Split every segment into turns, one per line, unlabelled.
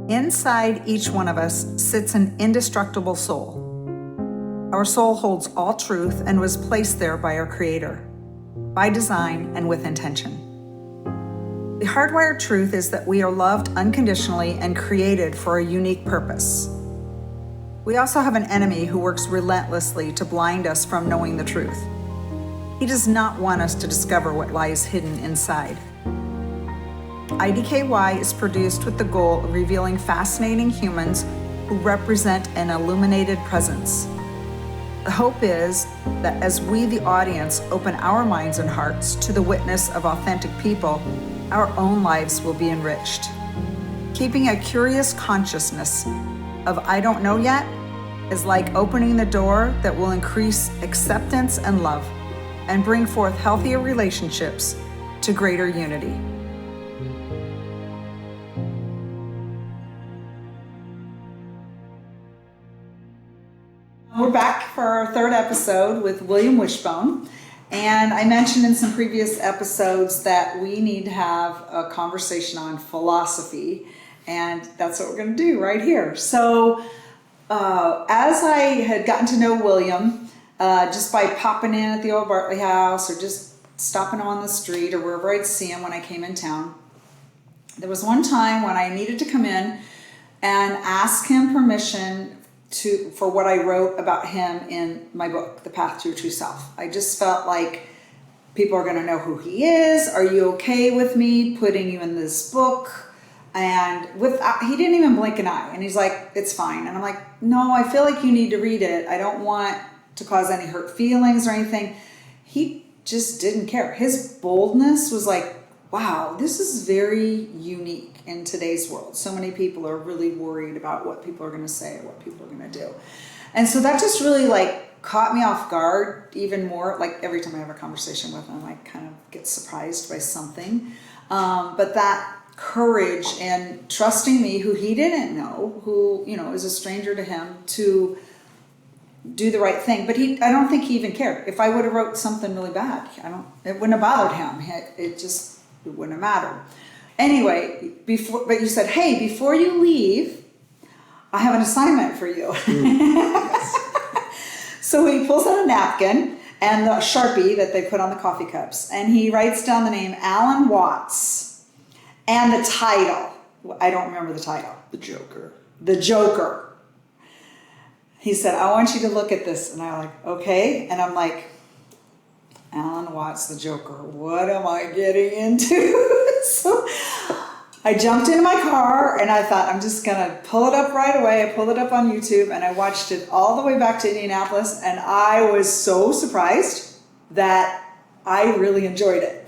Inside each one of us sits an indestructible soul. Our soul holds all truth and was placed there by our Creator, by design and with intention. The hardwired truth is that we are loved unconditionally and created for a unique purpose. We also have an enemy who works relentlessly to blind us from knowing the truth. He does not want us to discover what lies hidden inside. IDKY is produced with the goal of revealing fascinating humans who represent an illuminated presence. The hope is that as we, the audience, open our minds and hearts to the witness of authentic people, our own lives will be enriched. Keeping a curious consciousness of I don't know yet is like opening the door that will increase acceptance and love and bring forth healthier relationships to greater unity. We're back for our third episode with William Wishbone. And I mentioned in some previous episodes that we need to have a conversation on philosophy. And that's what we're going to do right here. So as I had gotten to know William, just by popping in at the old Bartley house or just stopping on the street or wherever I'd see him when I came in town, there was one time when I needed to come in and ask him permission for what I wrote about him in my book, The Path to Your True Self. I just felt like people are going to know who he is. Are you okay with me putting you in this book? And he didn't even blink an eye. And he's like, it's fine. And I'm like, no, I feel like you need to read it. I don't want to cause any hurt feelings or anything. He just didn't care. His boldness was like, wow, this is very unique in today's world. So many people are really worried about what people are going to say or what people are going to do. And so that just really caught me off guard even more. Like every time I have a conversation with him, I kind of get surprised by something. But that courage and trusting me, who he didn't know, who, is a stranger to him, to do the right thing. But I don't think he even cared. If I would have wrote something really bad, it wouldn't have bothered him. It wouldn't have mattered. Anyway, but you said, hey, before you leave, I have an assignment for you. So he pulls out a napkin and the Sharpie that they put on the coffee cups, and he writes down the name Alan Watts and the title. I don't remember the title.
The Joker.
The Joker. He said, I want you to look at this. And I'm like, okay. And I'm like, Alan Watts, the Joker. What am I getting into? So I jumped into my car and I thought, I'm just going to pull it up right away. I pulled it up on YouTube and I watched it all the way back to Indianapolis. And I was so surprised that I really enjoyed it.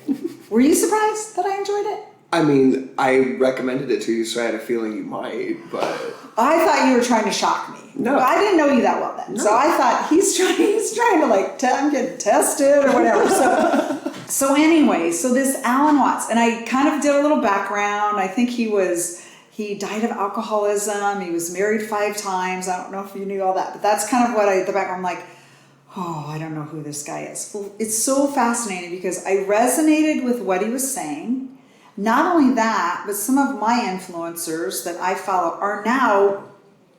Were you surprised that I enjoyed it?
I mean, I recommended it to you, so I had a feeling you might, but...
I thought you were trying to shock me.
No.
I didn't know you that well then. No. So I thought he's trying to I'm getting tested or whatever. So anyway, so this Alan Watts, and I kind of did a little background. I think he died of alcoholism. He was married 5 times. I don't know if you knew all that, but that's kind of the background. I'm like, oh, I don't know who this guy is. Well, it's so fascinating because I resonated with what he was saying. Not only that, but some of my influencers that I follow are now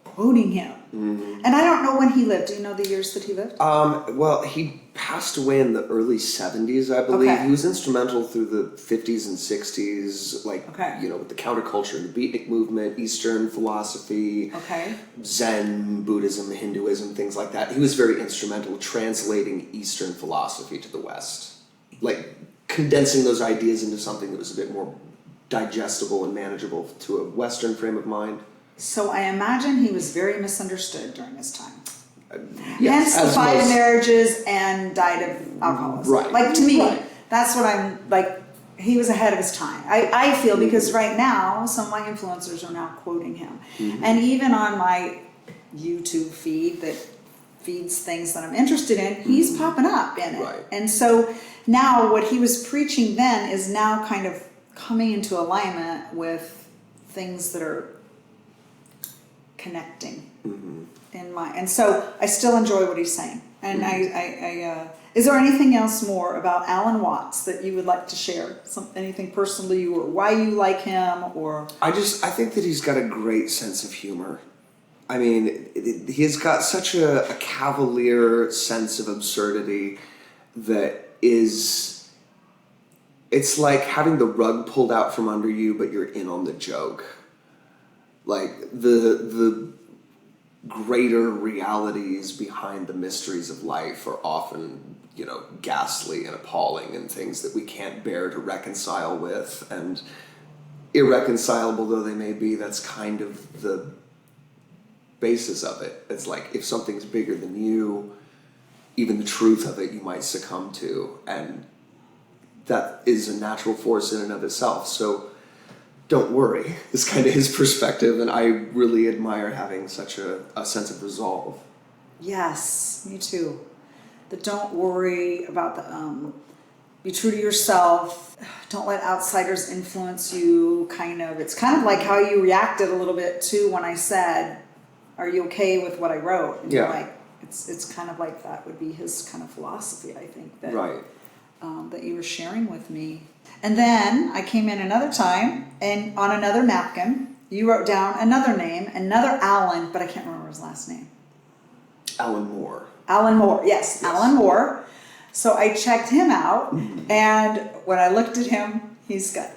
quoting him. Mm-hmm. And I don't know when he lived. Do you know the years that he lived?
Well, he passed away in the early 70s, I believe. Okay. He was instrumental through the 50s and 60s, with the counterculture and the beatnik movement, Eastern philosophy, Zen, Buddhism, Hinduism, things like that. He was very instrumental translating Eastern philosophy to the West. Condensing those ideas into something that was a bit more digestible and manageable to a Western frame of mind.
So I imagine he was very misunderstood during his time.
Yes,
hence the 5 marriages and died of alcoholism.
Right.
To me, that's what I'm he was ahead of his time. I feel because right now, some of my influencers are now quoting him. Mm-hmm. And even on my YouTube feed that feeds things that I'm interested in, he's popping up in it.
Right.
And so now what he was preaching then is now kind of coming into alignment with things that are connecting in my, and so I still enjoy what he's saying. And I Is there anything else more about Alan Watts that you would like to share? Anything personal to you, or why you like him, or?
I think that he's got a great sense of humor. I mean, he's got such a cavalier sense of absurdity that is, it's like having the rug pulled out from under you, but you're in on the joke. Like the greater realities behind the mysteries of life are often, ghastly and appalling, and things that we can't bear to reconcile with, and irreconcilable though they may be, that's kind of the basis of it. It's like, if something's bigger than you, even the truth of it you might succumb to, and that is a natural force in and of itself. So don't worry is kind of his perspective, and I really admire having such a sense of resolve.
Yes, me too. The don't worry about the be true to yourself. Don't let outsiders influence you. It's kind of like how you reacted a little bit to when I said, "Are you okay with what I wrote?" And you're like, it's kind of like that would be his kind of philosophy. I think that that you were sharing with me. And then I came in another time, and on another napkin, you wrote down another name, another Alan, but I can't remember his last name.
Alan Moore.
Alan Moore, yes. Alan Moore. So I checked him out, and when I looked at him, he's got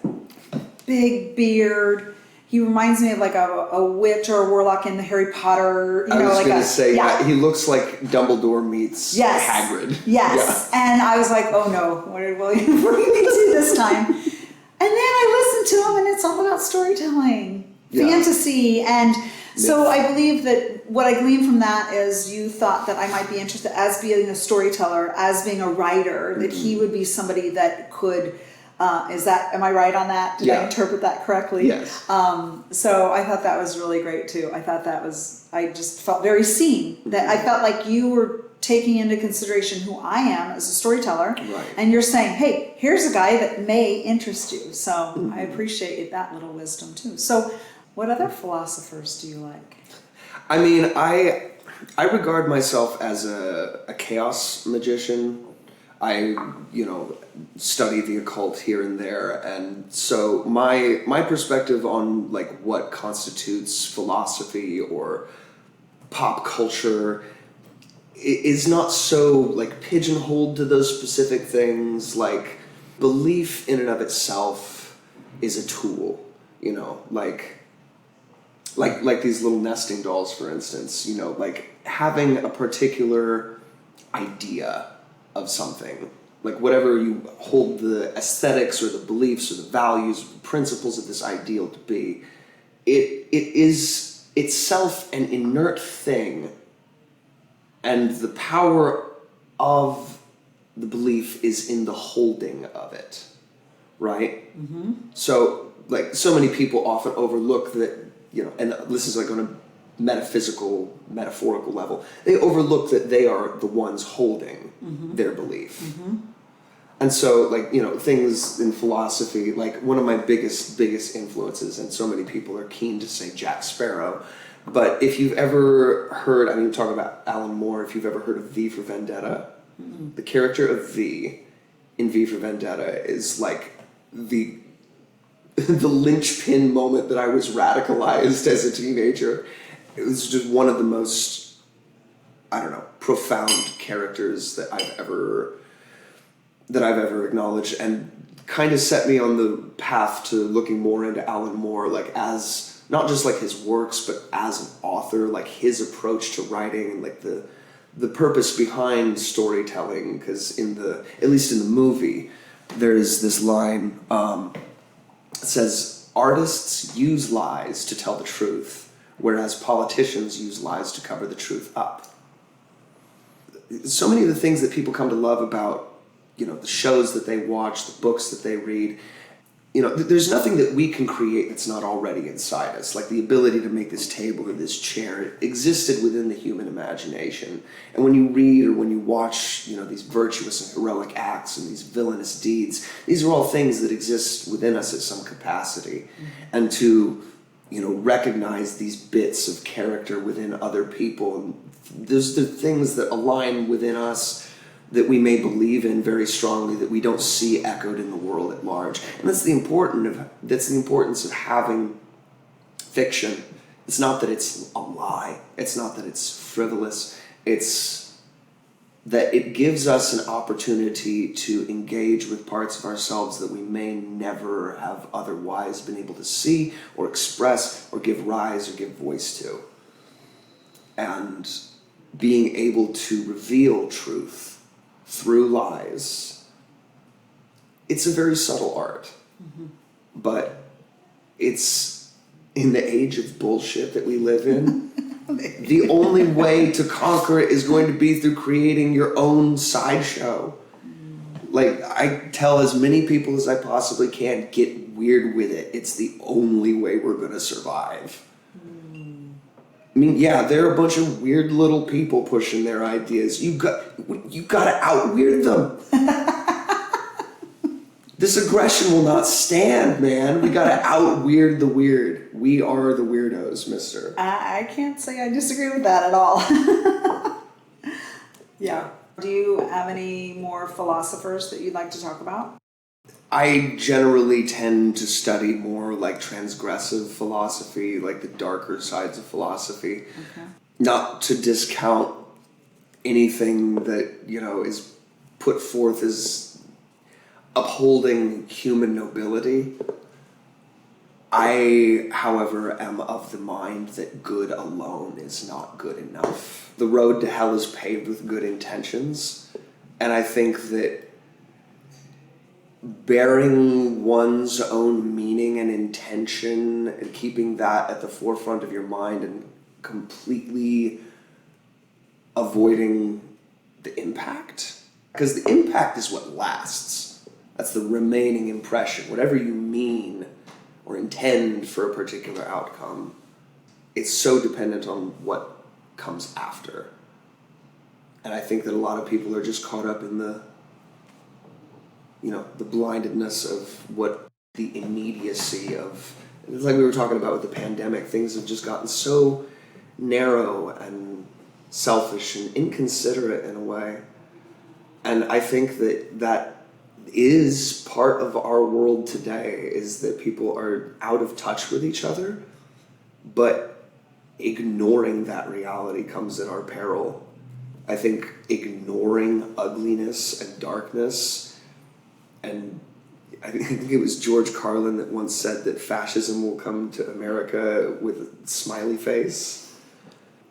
big beard. He reminds me of like a witch or a warlock in the Harry Potter.
I was going to say, he looks like Dumbledore meets Hagrid.
Yes. Yeah. And I was like, oh no, what did William bring me to this time? And then I listened to him, and it's all about storytelling, fantasy. And so I believe that what I gleaned from that is you thought that I might be interested as being a storyteller, as being a writer, that he would be somebody that could... am I right on that? Did I interpret that correctly?
Yes.
So I thought that was really great too. I just felt very seen. That I felt like you were taking into consideration who I am as a storyteller.
Right.
And you're saying, hey, here's a guy that may interest you. So I appreciate that little wisdom too. So what other philosophers do you like?
I mean, I regard myself as a chaos magician. I, study the occult here and there, and so my perspective on like what constitutes philosophy or pop culture is not so like pigeonholed to those specific things. Like, belief in and of itself is a tool, like these little nesting dolls, for instance. Like having a particular idea of something, like whatever you hold the aesthetics or the beliefs or the values or the principles of this ideal to be, it is itself an inert thing, and the power of the belief is in the holding of it, right? Mm-hmm. So like so many people often overlook that, and this is like on a metaphorical level, they overlook that they are the ones holding their belief. And so, like, things in philosophy, like one of my biggest influences, and so many people are keen to say Jack Sparrow, but if you've ever heard, talk about Alan Moore, if you've ever heard of V for Vendetta, the character of V in V for Vendetta is like the linchpin moment that I was radicalized as a teenager. It was just one of the most, profound characters that I've ever acknowledged, and kind of set me on the path to looking more into Alan Moore, like as not just like his works, but as an author, like his approach to writing, and like the purpose behind storytelling. Because at least in the movie, there's this line that says, "Artists use lies to tell the truth, whereas politicians use lies to cover the truth up." So many of the things that people come to love about, the shows that they watch, the books that they read, there's nothing that we can create that's not already inside us. Like the ability to make this table or this chair existed within the human imagination. And when you read or when you watch, these virtuous and heroic acts and these villainous deeds, these are all things that exist within us at some capacity. And to, recognize these bits of character within other people, and there's the things that align within us that we may believe in very strongly that we don't see echoed in the world at large. And that's the importance of having fiction. It's not that it's a lie. It's not that it's frivolous. It's that it gives us an opportunity to engage with parts of ourselves that we may never have otherwise been able to see or express or give rise or give voice to. And being able to reveal truth through lies, it's a very subtle art. But it's, in the age of bullshit that we live in, the only way to conquer it is going to be through creating your own sideshow. Like, I tell as many people as I possibly can, get weird with it. It's the only way we're going to survive. I mean, yeah, there are a bunch of weird little people pushing their ideas. You got to out-weird them. This aggression will not stand, man. We got to out-weird the weird. We are the weirdos, mister.
I can't say I disagree with that at all. Yeah. Do you have any more philosophers that you'd like to talk about?
I generally tend to study more like transgressive philosophy, like the darker sides of philosophy. Okay. Not to discount anything that, is put forth as upholding human nobility. I, however, am of the mind that good alone is not good enough. The road to hell is paved with good intentions, and I think that bearing one's own meaning and intention and keeping that at the forefront of your mind and completely avoiding the impact, because the impact is what lasts. That's the remaining impression. Whatever you mean or intend for a particular outcome, it's so dependent on what comes after. And I think that a lot of people are just caught up in the blindedness of what the immediacy of, it's like we were talking about with the pandemic, things have just gotten so narrow and selfish and inconsiderate in a way. And I think that is part of our world today, is that people are out of touch with each other, but ignoring that reality comes at our peril. I think ignoring ugliness and darkness, and I think it was George Carlin that once said that fascism will come to America with a smiley face.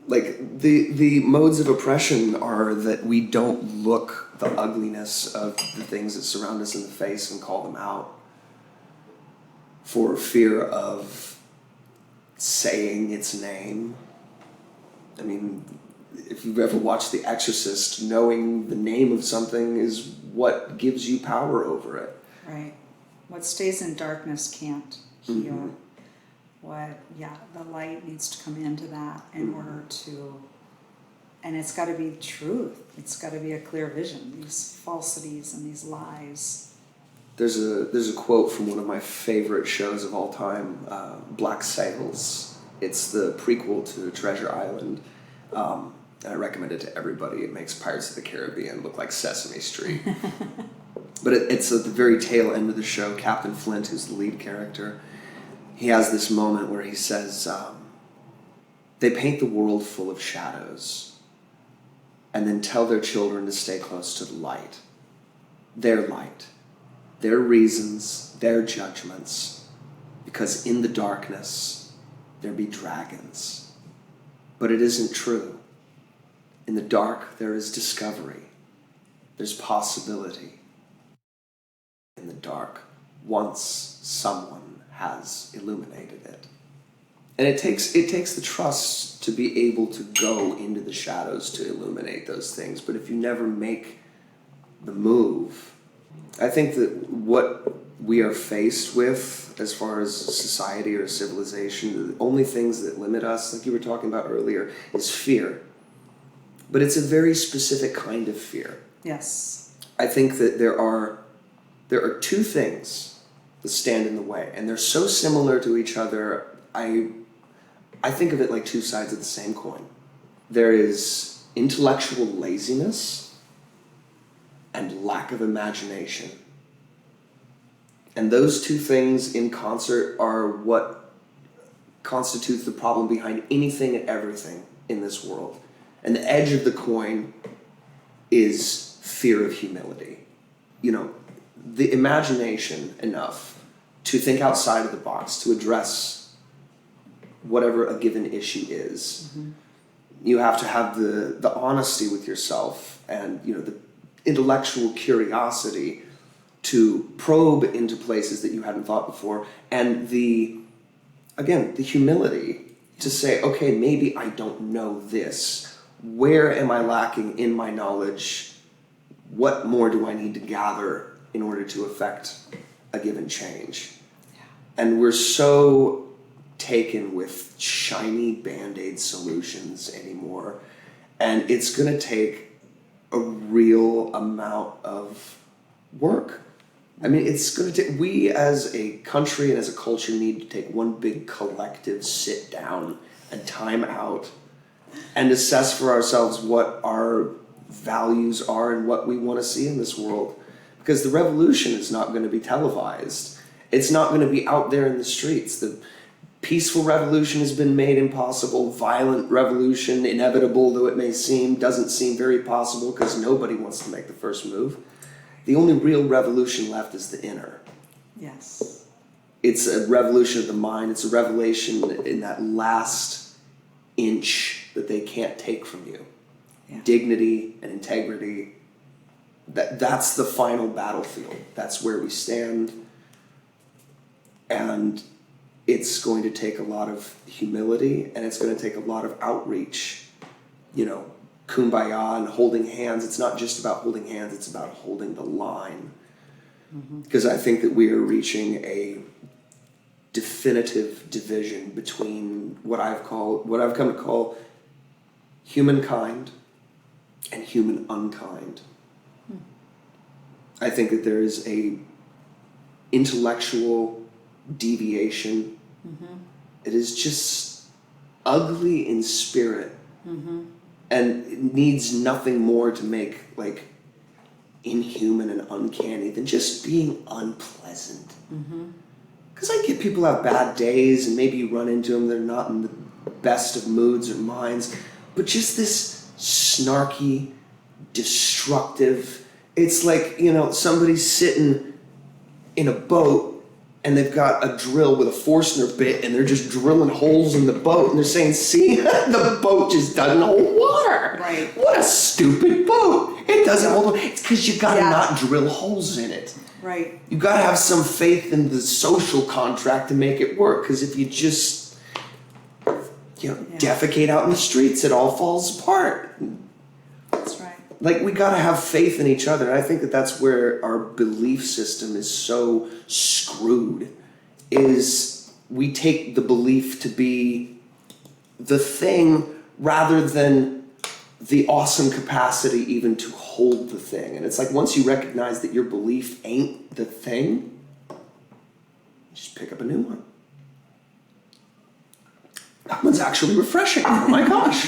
Like, the modes of oppression are that we don't look the ugliness of the things that surround us in the face and call them out for fear of saying its name. I mean, if you've ever watched The Exorcist, knowing the name of something is what gives you power over it.
Right. What stays in darkness can't heal. The light needs to come into that in order to, and it's got to be truth. It's got to be a clear vision. These falsities and these lies.
There's a quote from one of my favorite shows of all time, Black Sails. It's the prequel to Treasure Island. And I recommend it to everybody. It makes Pirates of the Caribbean look like Sesame Street. But it's at the very tail end of the show. Captain Flint, who's the lead character, he has this moment where he says, they paint the world full of shadows and then tell their children to stay close to the light. Their light, their reasons, their judgments, because in the darkness there be dragons. But it isn't true. In the dark there is discovery. There's possibility. In the dark, once someone has illuminated it. And it takes the trust to be able to go into the shadows to illuminate those things. But if you never make the move, I think that what we are faced with as far as society or civilization, the only things that limit us, like you were talking about earlier, is fear. But it's a very specific kind of fear.
Yes.
I think that there are two things that stand in the way, and they're so similar to each other. I think of it like two sides of the same coin. There is intellectual laziness, and lack of imagination. And those two things in concert are what constitutes the problem behind anything and everything in this world. And the edge of the coin is fear of humility. You know, the imagination enough to think outside of the box, to address whatever a given issue is. Mm-hmm. You have to have the honesty with yourself and, you know, the intellectual curiosity to probe into places that you hadn't thought before, and the humility to say, okay, maybe I don't know this. Where am I lacking in my knowledge? What more do I need to gather in order to affect a given change? Yeah. And we're so taken with shiny Band-Aid solutions anymore, and it's going to take a real amount of work. I mean, it's going to take, we as a country and as a culture need to take one big collective sit down and time out and assess for ourselves what our values are and what we want to see in this world. Because the revolution is not going to be televised. It's not going to be out there in the streets. The peaceful revolution has been made impossible. Violent revolution, inevitable though it may seem, doesn't seem very possible because nobody wants to make the first move. The only real revolution left is the inner.
Yes.
It's a revolution of the mind. It's a revelation in that last inch that they can't take from you. Yeah. Dignity and integrity. That's the final battlefield. That's where we stand. And it's going to take a lot of humility, and it's going to take a lot of outreach. You know, kumbaya and holding hands. It's not just about holding hands, it's about holding the line. Because I think that we are reaching a definitive division between what I've come to call humankind and human unkind. I think that there is a intellectual deviation. It is just ugly in spirit. And it needs nothing more to make, like, inhuman and uncanny than just being unpleasant. Because I get people have bad days, and maybe you run into them, they're not in the best of moods or minds, but just this snarky, destructive, it's like, you know, somebody's sitting in a boat and they've got a drill with a Forstner bit and they're just drilling holes in the boat and they're saying, see, the boat just doesn't hold water.
Right.
What a stupid boat. It doesn't hold water. It's because you gotta not drill holes in it.
Right.
You gotta have some faith in the social contract to make it work, because if you just, you know, defecate out in the streets, it all falls apart.
That's right.
Like, we gotta have faith in each other. And I think that that's where our belief system is so screwed, is we take the belief to be the thing rather than the awesome capacity even to hold the thing. And it's like, once you recognize that your belief ain't the thing, just pick up a new one. That one's actually refreshing. Oh my gosh.